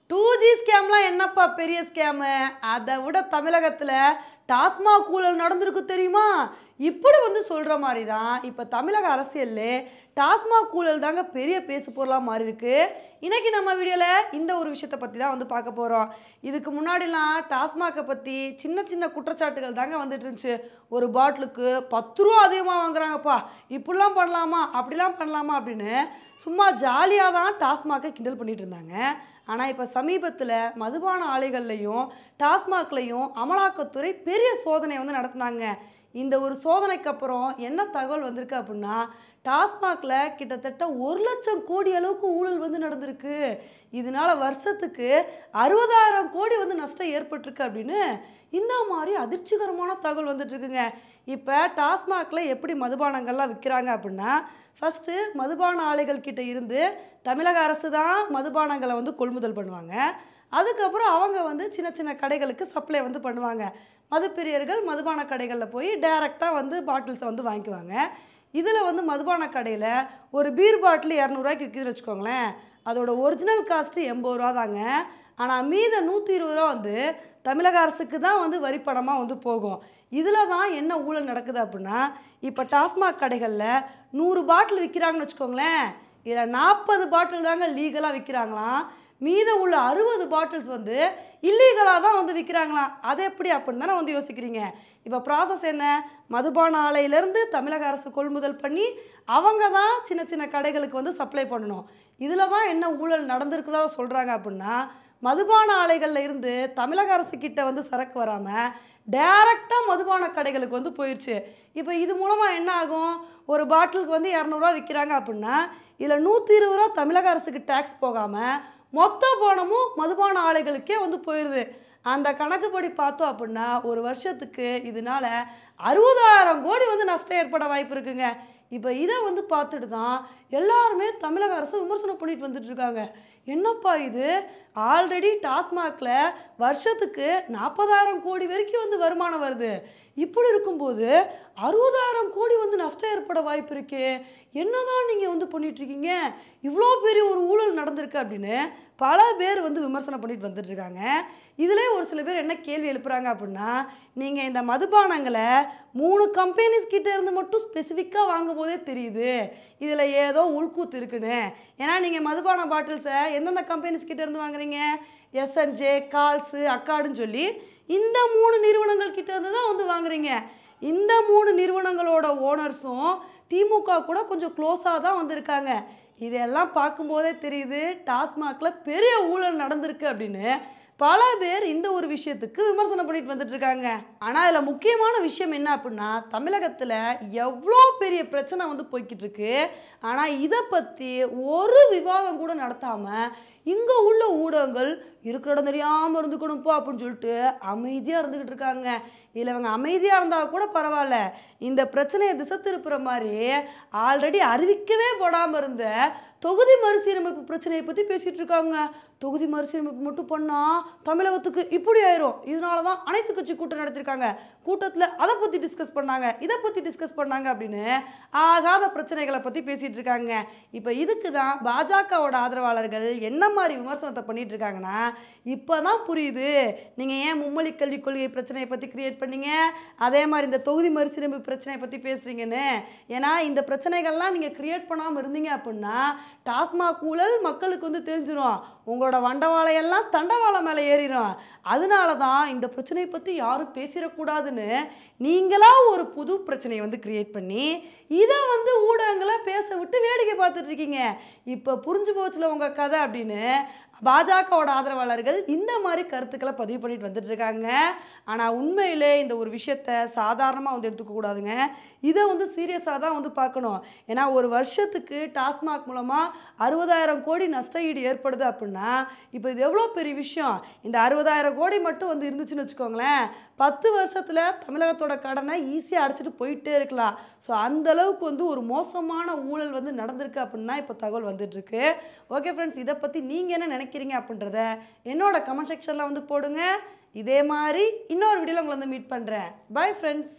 2G ஸ்கேம்லாம் என்னப்பா பெரிய scam? அதை விட தமிழகத்துல டாஸ்மாக் ஊழல் நடந்திருக்கு தெரியுமா? இப்படி வந்து சொல்ற மாதிரி தான் இப்போ தமிழக அரசியல்ல டாஸ்மாக் ஊழல் தாங்க பெரிய பேசு பொருளா மாறி இருக்கு. இன்னைக்கு நம்ம வீடியோல இந்த ஒரு விஷயத்தை பத்தி தான் வந்து பார்க்க போறோம். இதுக்கு முன்னாடிலாம் டாஸ்மாக்கை பத்தி சின்ன சின்ன குற்றச்சாட்டுகள் தாங்க வந்துட்டு இருந்துச்சு. ஒரு பாட்டிலுக்கு 10 ரூபா அதிகமாக வாங்குறாங்கப்பா, இப்படிலாம் பண்ணலாமா அப்படிலாம் பண்ணலாமா அப்படின்னு சும்மா ஜாலியாக தான் டாஸ்மாக்கை கிண்டல் பண்ணிட்டு இருந்தாங்க. ஆனால் இப்போ சமீபத்தில் மதுபான ஆலைகள்லையும் டாஸ்மாக்லையும் அமலாக்கத்துறை பெரிய சோதனை வந்து நடத்தினாங்க. இந்த ஒரு சோதனைக்கு அப்புறம் என்ன தகவல் வந்திருக்கு அப்படின்னா, டாஸ்மாகில் கிட்டத்தட்ட 1,00,000 கோடி அளவுக்கு ஊழல் வந்து நடந்திருக்கு. இதனால வருஷத்துக்கு 60,000 கோடி வந்து நஷ்டம் ஏற்பட்டிருக்கு அப்படின்னு இந்த மாதிரி அதிர்ச்சிகரமான தகவல் வந்துட்டு இருக்குங்க. இப்போ டாஸ்மாகில் எப்படி மதுபானங்கள்லாம் விற்கிறாங்க அப்படின்னா, ஃபஸ்ட்டு மதுபான ஆலைகள் கிட்ட இருந்து தமிழக அரசு தான் மதுபானங்களை வந்து கொள்முதல் பண்ணுவாங்க. அதுக்கப்புறம் அவங்க வந்து சின்ன சின்ன கடைகளுக்கு சப்ளை வந்து பண்ணுவாங்க. மதுப்பிரியர்கள் மதுபான கடைகளில் போய் டைரெக்டாக வந்து பாட்டில்ஸை வந்து வாங்கிக்குவாங்க. இதில் வந்து மதுபான கடையில் ஒரு பீர் பாட்டில் 200 விற்கிதுன்னு வச்சுக்கோங்களேன். அதோட ஒரிஜினல் காஸ்ட்டு 80 ரூபா தாங்க. ஆனால் மீத 120 ரூபா வந்து தமிழக அரசுக்கு தான் வந்து வரிப்படமாக வந்து போகும். இதில் தான் என்ன ஊழல் நடக்குது அப்படின்னா, இப்போ டாஸ்மாக் கடைகளில் 100 பாட்டில் விற்கிறாங்கன்னு வச்சுக்கோங்களேன். இதில் 40 பாட்டில் தாங்க லீகலாக விற்கிறாங்களாம். மீதம் உள்ள 60 பாட்டில்ஸ் வந்து இல்லீகலாக தான் வந்து விற்கிறாங்களாம். அது எப்படி அப்படின்னு தானே வந்து யோசிக்கிறீங்க. இப்போ ப்ராசஸ் என்ன? மதுபான ஆலையிலேருந்து தமிழக அரசு கொள்முதல் பண்ணி அவங்க தான் சின்ன சின்ன கடைகளுக்கு வந்து சப்ளை பண்ணணும். இதில் தான் என்ன ஊழல் நடந்திருக்குதா சொல்கிறாங்க அப்படின்னா, மதுபான ஆலைகளில் இருந்து தமிழக அரசு கிட்ட வந்து சரக்கு வராமல் டைரெக்டாக மதுபான கடைகளுக்கு வந்து போயிடுச்சு. இப்போ இது மூலமாக என்ன ஆகும்? ஒரு பாட்டிலுக்கு வந்து 200 ரூபா விற்கிறாங்க அப்படின்னா, இதில் 120 ரூபா தமிழக அரசுக்கு டேக்ஸ் போகாமல் மொத்த பணமும் மதுபான ஆலைகளுக்கே வந்து போயிடுது. அந்த கணக்குப்படி பார்த்தோம் அப்படின்னா ஒரு வருஷத்துக்கு இதனால 60,000 கோடி வந்து நஷ்டம் ஏற்பட வாய்ப்பு இருக்குங்க. இப்போ இதை வந்து பார்த்துட்டு தான் எல்லாருமே தமிழக அரசு விமர்சனம் பண்ணிட்டு வந்துட்டு இருக்காங்க. என்னப்பா இது, ஆல்ரெடி டாஸ்மாகில் வருஷத்துக்கு 40,000 கோடி வரைக்கும் வந்து வருமானம் வருது. இப்படி இருக்கும்போது 60,000 கோடி வந்து நஷ்டம் ஏற்பட வாய்ப்பு இருக்கே, என்னதான் நீங்கள் வந்து பண்ணிகிட்ருக்கீங்க, இவ்வளோ பெரிய ஒரு ஊழல் நடந்திருக்கு அப்படின்னு பல பேர் வந்து விமர்சனம் பண்ணிட்டு வந்துட்டுருக்காங்க. இதில் ஒரு சில பேர் என்ன கேள்வி எழுப்புறாங்க அப்படின்னா, நீங்கள் இந்த மதுபானங்களை 3 கம்பெனிஸ் கிட்டே இருந்து மட்டும் ஸ்பெசிஃபிக்காக வாங்கும் போதே தெரியுது இதில் ஏதோ உள்கூத்து இருக்குன்னு. ஏன்னா நீங்கள் மதுபான பாட்டில்ஸை எந்தெந்த கம்பெனிஸ் கிட்டே இருந்து வாங்குறீங்க? எஸ்என்ஜே, கால்ஸு, அக்காடுன்னு சொல்லி இந்த 3 நிறுவனங்கள் கிட்ட இருந்து தான் வந்து வாங்குறீங்க. இந்த 3 நிறுவனங்களோட ஓனர்ஸும் திமுக கூட கொஞ்சம் க்ளோஸாக தான் வந்திருக்காங்க. இதெல்லாம் பார்க்கும்போதே தெரியுது டாஸ்மாகில் பெரிய ஊழல் நடந்திருக்கு அப்படின்னு பல பேர் இந்த ஒரு விஷயத்துக்கு விமர்சனம் பண்ணிட்டு வந்துட்டு இருக்காங்க. ஆனால் இதில் முக்கியமான விஷயம் என்ன அப்படின்னா, தமிழகத்தில் எவ்வளோ பெரிய பிரச்சனை வந்து போய்கிட்டு இருக்கு. ஆனால் இதை பற்றி ஒரு விவாதம் கூட நடத்தாமல் இங்கே உள்ள ஊடகங்கள் இருக்கிற இடம் தெரியாமல் இருந்துக்கணும்ப்பா அப்படின்னு சொல்லிட்டு அமைதியாக இருந்துக்கிட்டு இருக்காங்க. இதில் இவங்க அமைதியாக இருந்தால் கூட பரவாயில்ல, இந்த பிரச்சனையை திசை திருப்புற மாதிரி ஆல்ரெடி அறிவிக்கவே போடாமல் இருந்த தொகுதி மறுசீரமைப்பு பிரச்சனையை பற்றி பேசிகிட்டு இருக்காங்க. தொகுதி மறுசீரமைப்பு மட்டும் பண்ணால் தமிழகத்துக்கு இப்படி ஆயிரும், இதனால தான் அனைத்து கட்சி கூட்டம் நடத்திருக்காங்க. கூட்டத்தில் அதை பற்றி டிஸ்கஸ் பண்ணாங்க, இதை பற்றி டிஸ்கஸ் பண்ணாங்க அப்படின்னு ஆகாத பிரச்சனைகளை பற்றி பேசிகிட்டு இருக்காங்க. இப்போ இதுக்கு தான் பாஜகவோட ஆதரவாளர்கள் என்ன மாதிரி விமர்சனத்தை பண்ணிட்டு இருக்காங்கன்னா, இப்போ தான் புரியுது நீங்கள் ஏன் மும்மொழி கல்விக் கொள்கை பிரச்சனையை பற்றி கிரியேட் பண்ணீங்க, அதே மாதிரி இந்த தொகுதி மறுசீரமைப்பு பிரச்சனையை பற்றி பேசுகிறீங்கன்னு. ஏன்னா இந்த பிரச்சனைகள்லாம் நீங்கள் கிரியேட் பண்ணாமல் இருந்தீங்க அப்படின்னா டாஸ்மாக் ஊழல் மக்களுக்கு வந்து தெரிஞ்சிடும், உங்களோட வண்டவாளையெல்லாம் தண்டவாளை மேலே ஏறிடும். அதனால தான் இந்த பிரச்சனையை பற்றி யாரும் பேசிடக்கூடாதுன்னு நீங்களாக ஒரு புது பிரச்சனையை வந்து கிரியேட் பண்ணி இதை வந்து ஊடகங்களை பேச விட்டு வேடிக்கை பார்த்துட்டு இருக்கீங்க. இப்போ புரிஞ்சு போச்சுல உங்கள் கதை அப்படின்னு பாஜகவோட ஆதரவாளர்கள் இந்த மாதிரி கருத்துக்களை பதிவு பண்ணிட்டு வந்துட்டு இருக்காங்க. ஆனால் உண்மையிலே இந்த ஒரு விஷயத்தை சாதாரணமாக வந்து எடுத்துக்கக்கூடாதுங்க. இதை வந்து சீரியஸாக தான் வந்து பார்க்கணும். ஏன்னா ஒரு வருஷத்துக்கு டாஸ்மாக் மூலமாக 60,000 கோடி நஷ்ட ஈடு ஏற்படுது அப்படின்னா இப்போ இது எவ்வளோ பெரிய விஷயம். இந்த 60,000 கோடி மட்டும் வந்து இருந்துச்சுன்னு வச்சுக்கோங்களேன், 10 வருஷத்தில் தமிழகத்தோட கடனை ஈஸியாக அடைச்சிட்டு போயிட்டே இருக்கலாம். ஸோ அந்தளவுக்கு வந்து ஒரு மோசமான ஊழல் வந்து நடந்திருக்கு அப்படின்னு தான் இப்போ தகவல் வந்துட்டுருக்கு. ஓகே ஃப்ரெண்ட்ஸ், இதை பற்றி நீங்கள் என்ன நினைக்கிறீங்க அப்படின்றத என்னோட கமெண்ட் செக்ஷனில் வந்து போடுங்க. இதே மாதிரி இன்னொரு வீடியோவில் உங்களை வந்து மீட் பண்ணுறேன். Bye friends.